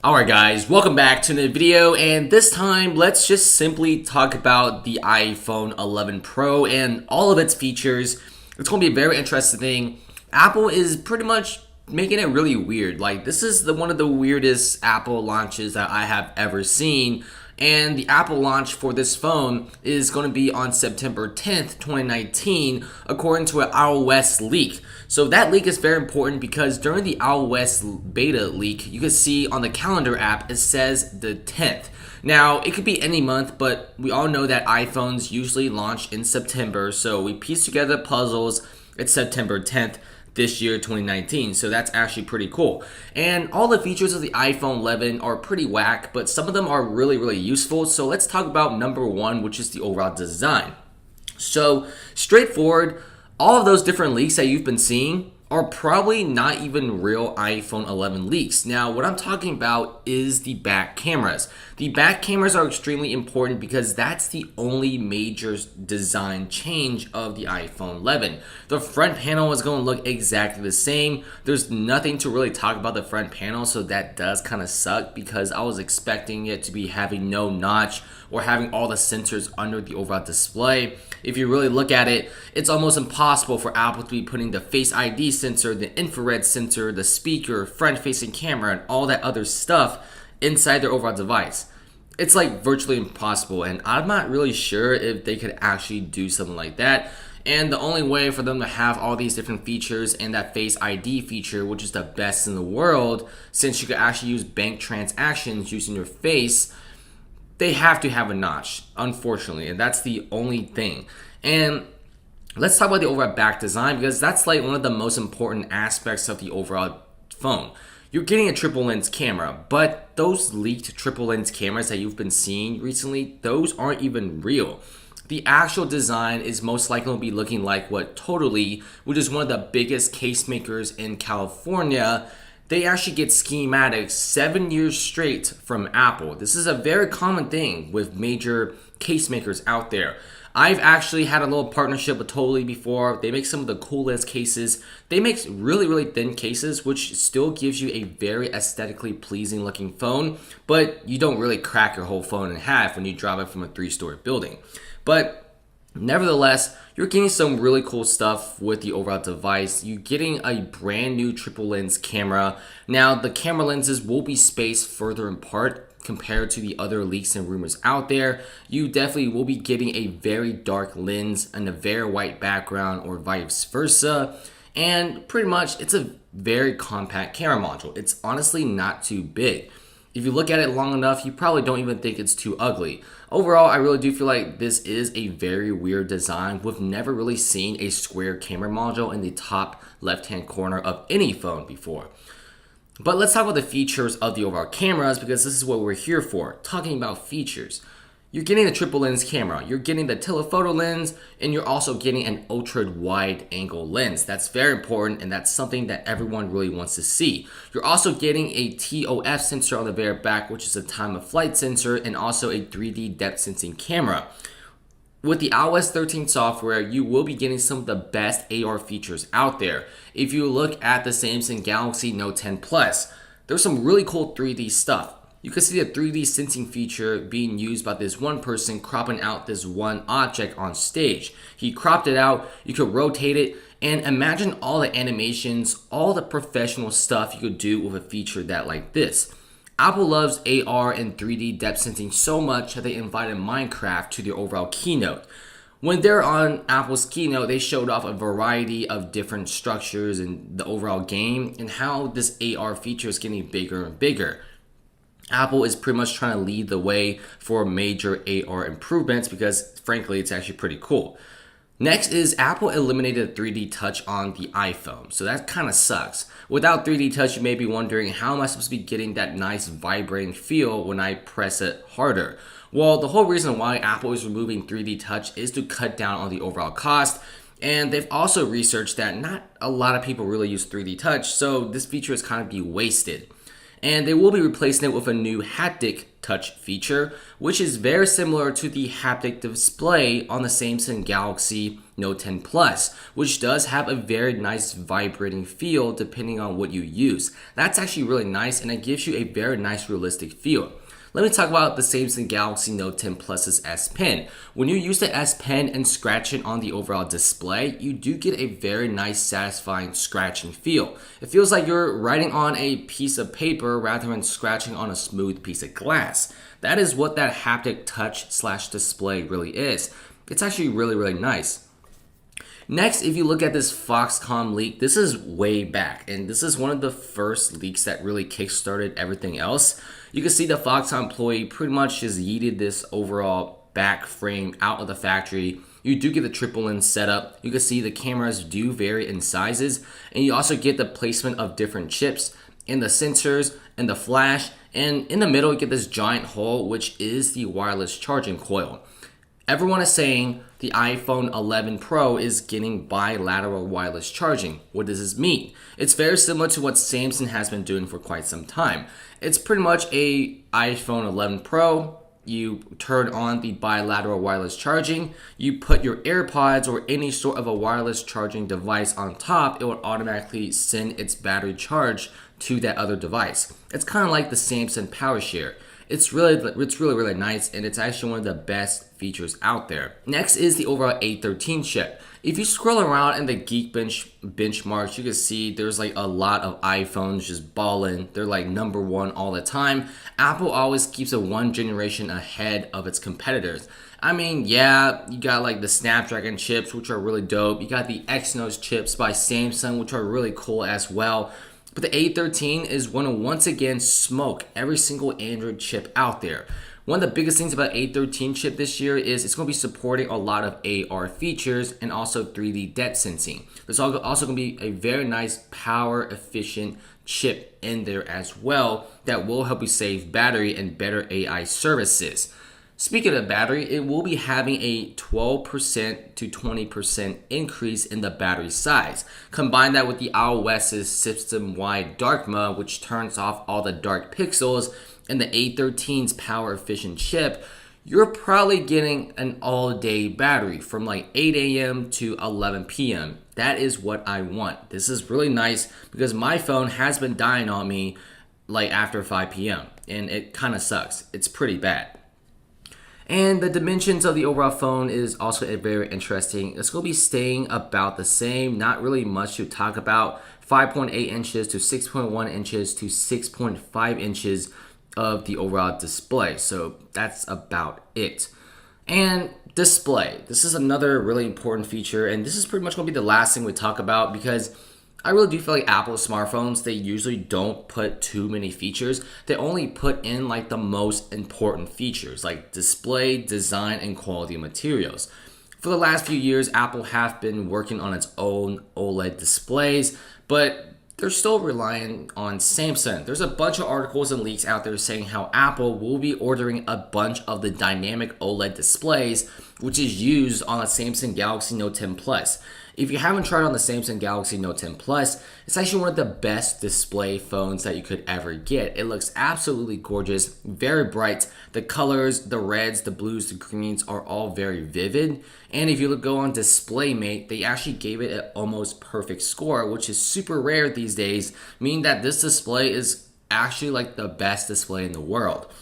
Alright guys, welcome back to another video, and this time let's just simply talk about the iPhone 11 Pro and all of its features. It's going to be a very interesting thing. Apple is pretty much making it really weird. Like, this is one of the weirdest Apple launches that I have ever seen. And the Apple launch for this phone is going to be on September 10th, 2019, according to an iOS leak. So that leak is very important because during the iOS beta leak, you can see on the calendar app, it says the 10th. Now, it could be any month, but we all know that iPhones usually launch in September. So we piece together puzzles. It's September 10th. This year, 2019, so that's actually pretty cool. And all the features of the iPhone 11 are pretty whack, but some of them are really useful. So let's talk about number one, which is the overall design. So straightforward, all of those different leaks that you've been seeing are probably not even real iPhone 11 leaks. Now, what I'm talking about is the back cameras. The back cameras are extremely important because that's the only major design change of the iPhone 11. The front panel is going to look exactly the same. There's nothing to really talk about the front panel, so that does kind of suck because I was expecting it to be having no notch or having all the sensors under the overall display. If you really look at it, it's almost impossible for Apple to be putting the Face ID sensor, the infrared sensor, the speaker, front-facing camera, and all that other stuff inside their overall device. It's like virtually impossible, and I'm not really sure if they could actually do something like that. And the only way for them to have all these different features and that Face ID feature, which is the best in the world, since you could actually use bank transactions using your face, they have to have a notch, unfortunately, and that's the only thing. And let's talk about the overall back design because that's like one of the most important aspects of the overall phone. You're getting a triple lens camera, but those leaked triple lens cameras that you've been seeing recently, those aren't even real. The actual design is most likely going to be looking like what Totally, which is one of the biggest case makers in California, they actually get schematics 7 years straight from Apple. This is a very common thing with major case makers out there. I've actually had a little partnership with Totally before. They make some of the coolest cases. They make really thin cases, which still gives you a very aesthetically pleasing looking phone, but you don't really crack your whole phone in half when you drop it from a 3-story building. But nevertheless, you're getting some really cool stuff with the overall device. You're getting a brand new triple lens camera. Now, the camera lenses will be spaced further apart compared to the other leaks and rumors out there. You definitely will be getting a very dark lens and a very white background or vice versa. And pretty much, it's a very compact camera module. It's honestly not too big. If you look at it long enough, you probably don't even think it's too ugly. Overall, I really do feel like this is a very weird design. We've never really seen a square camera module in the top left-hand corner of any phone before. But let's talk about the features of the overall cameras because this is what we're here for, talking about features. You're getting the triple lens camera, you're getting the telephoto lens, and you're also getting an ultra wide angle lens. That's very important, and that's something that everyone really wants to see. You're also getting a TOF sensor on the very back, which is a time of flight sensor, and also a 3D depth sensing camera. With the iOS 13 software, you will be getting some of the best AR features out there. If you look at the Samsung Galaxy Note 10 Plus, there's some really cool 3D stuff. You can see the 3D sensing feature being used by this one person cropping out this one object on stage. He cropped it out, you could rotate it, and imagine all the animations, all the professional stuff you could do with a feature that like this. Apple loves AR and 3D depth sensing so much that they invited Minecraft to their overall keynote. When they're on Apple's keynote, they showed off a variety of different structures in the overall game and how this AR feature is getting bigger and bigger. Apple is pretty much trying to lead the way for major AR improvements because, frankly, it's actually pretty cool. Next is Apple eliminated 3D touch on the iPhone, so that kind of sucks. Without 3D touch, you may be wondering, how am I supposed to be getting that nice vibrating feel when I press it harder? Well, the whole reason why Apple is removing 3D touch is to cut down on the overall cost, and they've also researched that not a lot of people really use 3D touch, so this feature is kind of be wasted. And they will be replacing it with a new haptic touch feature, which is very similar to the haptic display on the Samsung Galaxy Note 10 Plus, which does have a very nice vibrating feel depending on what you use. That's actually really nice, and it gives you a very nice realistic feel. Let me talk about the Samsung Galaxy Note 10 Plus's S Pen. When you use the S Pen and scratch it on the overall display, you do get a very nice, satisfying scratching feel. It feels like you're writing on a piece of paper rather than scratching on a smooth piece of glass. That is what that haptic touch slash display really is. It's actually really, really nice. Next, if you look at this Foxconn leak, this is way back, and this is one of the first leaks that really kickstarted everything else. You can see the Foxconn employee pretty much just yeeted this overall back frame out of the factory. You do get the triple lens setup. You can see the cameras do vary in sizes, and you also get the placement of different chips in the sensors and the flash, and in the middle you get this giant hole, which is the wireless charging coil. Everyone is saying the iPhone 11 Pro is getting bilateral wireless charging. What does this mean? It's very similar to what Samsung has been doing for quite some time. It's pretty much a iPhone 11 Pro. You turn on the bilateral wireless charging, you put your AirPods or any sort of a wireless charging device on top, it will automatically send its battery charge to that other device. It's kind of like the Samsung PowerShare. It's really nice, and it's actually one of the best features out there. Next is the overall A13 chip. If you scroll around in the Geekbench benchmarks, you can see there's like a lot of iPhones just balling. They're like number one all the time. Apple always keeps it one generation ahead of its competitors. I mean, yeah, you got like the Snapdragon chips, which are really dope. You got the Exynos chips by Samsung, which are really cool as well. But the A13 is going to once again smoke every single Android chip out there. One of the biggest things about A13 chip this year is it's going to be supporting a lot of AR features and also 3D depth sensing. There's also going to be a very nice power efficient chip in there as well that will help you save battery and better AI services. Speaking of battery, it will be having a 12% to 20% increase in the battery size. Combine that with the iOS's system-wide dark mode, which turns off all the dark pixels, and the A13's power-efficient chip, you're probably getting an all-day battery from like 8 a.m. to 11 p.m. That is what I want. This is really nice because my phone has been dying on me like after 5 p.m. and it kind of sucks. It's pretty bad. And the dimensions of the overall phone is also very interesting. It's going to be staying about the same, not really much to talk about. 5.8 inches to 6.1 inches to 6.5 inches of the overall display. So that's about it. And display. This is another really important feature, and this is pretty much going to be the last thing we talk about because I really do feel like Apple smartphones, they usually don't put too many features. They only put in like the most important features like display, design, and quality materials. For the last few years, Apple have been working on its own OLED displays, but they're still relying on Samsung. There's a bunch of articles and leaks out there saying how Apple will be ordering a bunch of the dynamic OLED displays, which is used on a Samsung Galaxy Note 10 Plus. If you haven't tried on the Samsung Galaxy Note 10 Plus, it's actually one of the best display phones that you could ever get. It looks absolutely gorgeous, very bright. The colors, the reds, the blues, the greens are all very vivid. And if you go on DisplayMate, they actually gave it an almost perfect score, which is super rare these days, meaning that this display is actually like the best display in the world.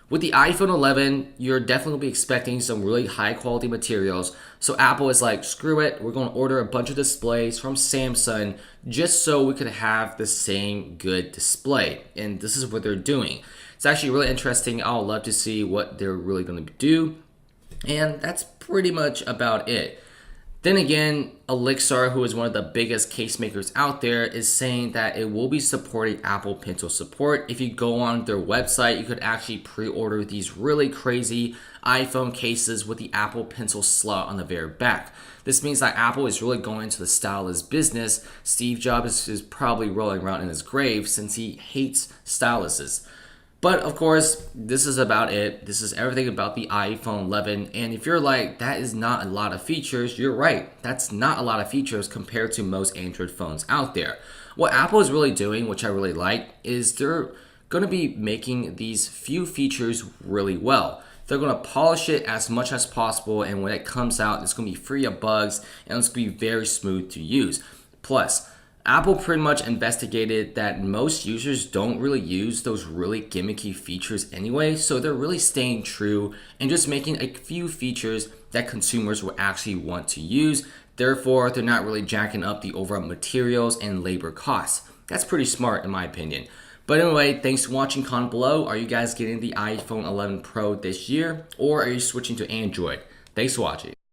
With the iPhone 11, you're definitely going to be expecting some really high quality materials. So Apple is like, screw it, we're going to order a bunch of displays from Samsung just so we could have the same good display. And this is what they're doing. It's actually really interesting. I'll love to see what they're really going to do. And that's pretty much about it. Then again, Elixir, who is one of the biggest case makers out there, is saying that it will be supporting Apple Pencil support. If you go on their website, you could actually pre-order these really crazy iPhone cases with the Apple Pencil slot on the very back. This means that Apple is really going into the stylus business. Steve Jobs is probably rolling around in his grave since he hates styluses. But of course, this is about it. This is everything about the iPhone 11. And if you're like, that is not a lot of features, you're right. That's not a lot of features compared to most Android phones out there. What Apple is really doing, which I really like, is they're going to be making these few features really well. They're going to polish it as much as possible, and when it comes out, it's going to be free of bugs and it's going to be very smooth to use. Plus, Apple pretty much investigated that most users don't really use those really gimmicky features anyway, so they're really staying true and just making a few features that consumers will actually want to use. Therefore, they're not really jacking up the overall materials and labor costs. That's pretty smart in my opinion. But anyway, thanks for watching. Comment below. Are you guys getting the iPhone 11 Pro this year, or are you switching to Android? Thanks for watching.